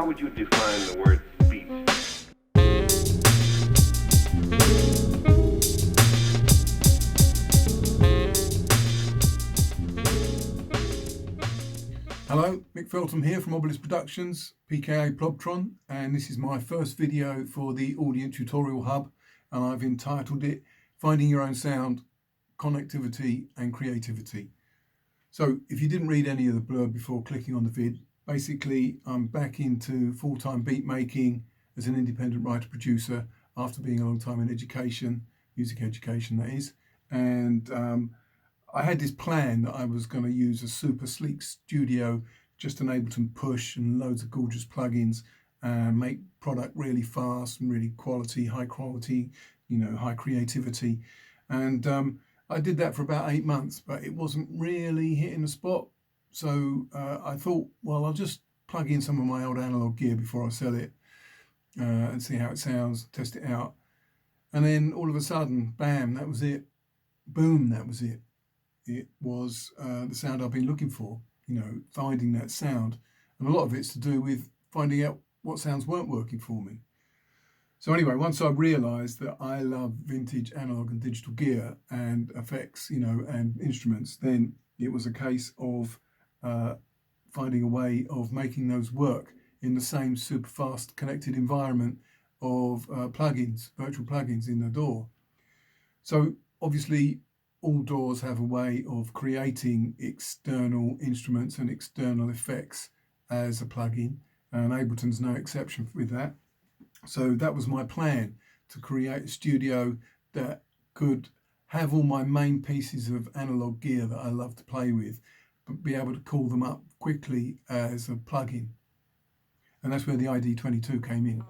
how would you define the word speech? Hello, Mick Feltham here from Obelisk Productions, PKA Plobtron, and this is my first video for the Audient Tutorial Hub, and I've entitled it Finding Your Own Sound, Connectivity and Creativity. So if you didn't read any of the blurb before clicking on the vid, basically I'm back into full-time beat making as an independent writer-producer after being a long time in education, music education that is, and I had this plan that I was going to use a super sleek studio, just an Ableton push and loads of gorgeous plugins, and make product really fast and really high quality, high creativity. And I did that for about 8 months, but it wasn't really hitting the spot. So I thought, well, I'll just plug in some of my old analog gear before I sell it and see how it sounds, test it out. And then all of a sudden, bam, that was it. Boom, that was it. It was the sound I've been looking for, finding that sound. And a lot of it's to do with finding out what sounds weren't working for me. So anyway, once I realised that I love vintage analog and digital gear and effects, and instruments, then it was a case of finding a way of making those work in the same super fast connected environment of plugins, virtual plugins in the DAW. So obviously, all DAWs have a way of creating external instruments and external effects as a plugin, and Ableton's no exception with that. So that was my plan, to create a studio that could have all my main pieces of analog gear that I love to play with, but be able to call them up quickly as a plugin. And that's where the ID22 came in.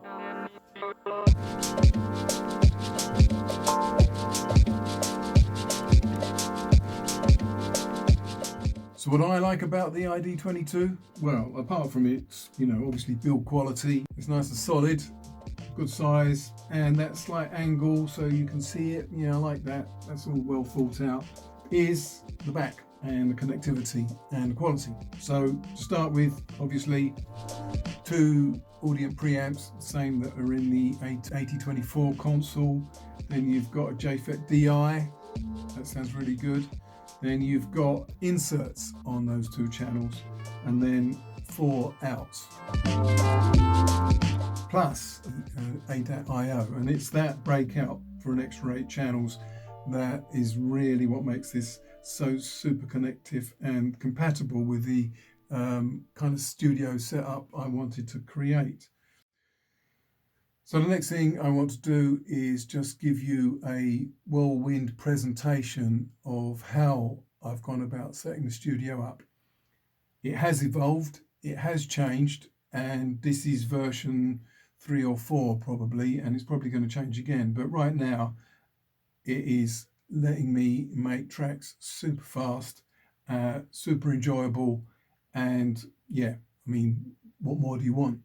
So what I like about the ID22? Well, apart from its, obviously build quality, it's nice and solid, good size, and that slight angle so you can see it. I like that. That's all well thought out. Is the back and the connectivity and the quality. So to start with, obviously, 2 Audient preamps, the same that are in the 8024 console. Then you've got a JFET DI. That sounds really good. Then you've got inserts on those 2 channels, and then 4 outs, plus ADAT.io, and it's that breakout for an extra 8 channels that is really what makes this so super connective and compatible with the kind of studio setup I wanted to create. So the next thing I want to do is just give you a whirlwind presentation of how I've gone about setting the studio up. It has evolved, it has changed, and this is version 3 or 4 probably, and it's probably going to change again. But right now, it is letting me make tracks super fast, super enjoyable, and yeah, what more do you want?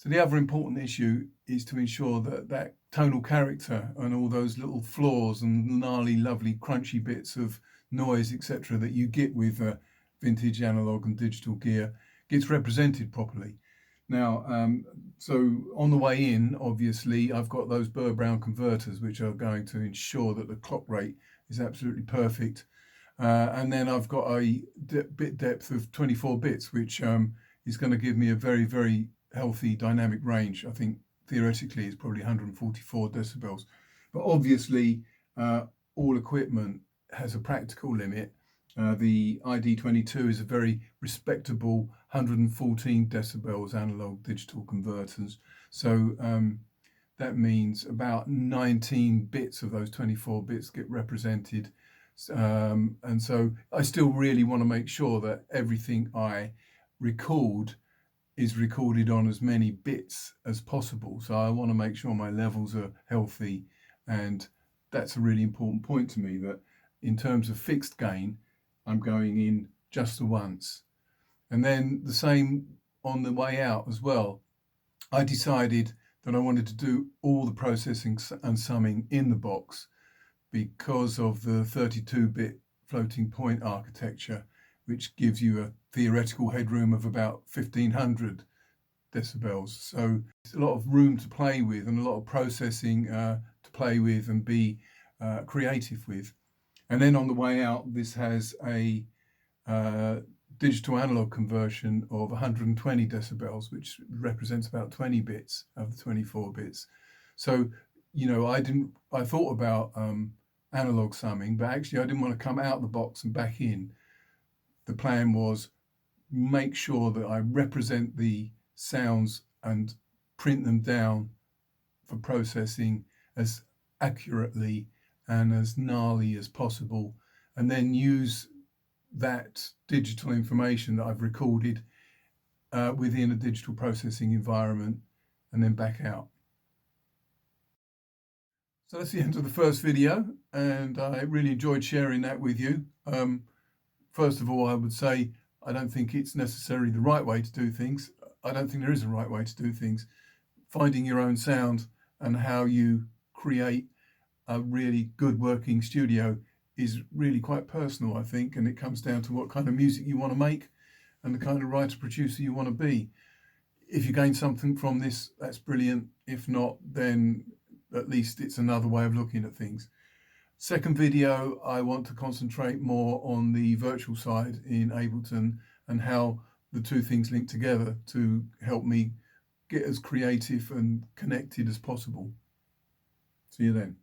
So the other important issue is to ensure that that tonal character and all those little flaws and gnarly, lovely, crunchy bits of noise, etc., that you get with vintage analog and digital gear gets represented properly. Now, so on the way in, obviously, I've got those Burr Brown converters, which are going to ensure that the clock rate is absolutely perfect. And then I've got a bit depth of 24 bits, which is going to give me a very, very healthy dynamic range. I think theoretically it's probably 144 decibels. But obviously, all equipment has a practical limit. The ID22 is a very respectable 114 decibels analog digital converters. So that means about 19 bits of those 24 bits get represented. And so I still really want to make sure that everything I record is recorded on as many bits as possible. So I want to make sure my levels are healthy. And that's a really important point to me, that in terms of fixed gain, I'm going in just the once. And then the same on the way out as well. I decided that I wanted to do all the processing and summing in the box because of the 32-bit floating point architecture, which gives you a theoretical headroom of about 1500 decibels. So it's a lot of room to play with and a lot of processing to play with and be creative with. And then on the way out, this has a digital analog conversion of 120 decibels, which represents about 20 bits of the 24 bits. So, you know, I thought about analog summing, but actually I didn't want to come out the box and back in. The plan was make sure that I represent the sounds and print them down for processing as accurately and as gnarly as possible, and then use that digital information that I've recorded within a digital processing environment and then back out. So that's the end of the first video, and I really enjoyed sharing that with you. First of all, I would say I don't think it's necessarily the right way to do things. I don't think there is a right way to do things. Finding your own sound and how you create a really good working studio is really quite personal, I think, and it comes down to what kind of music you want to make and the kind of writer-producer you want to be. If you gain something from this, that's brilliant. If not, then at least it's another way of looking at things. Second video, I want to concentrate more on the virtual side in Ableton and how the two things link together to help me get as creative and connected as possible. See you then.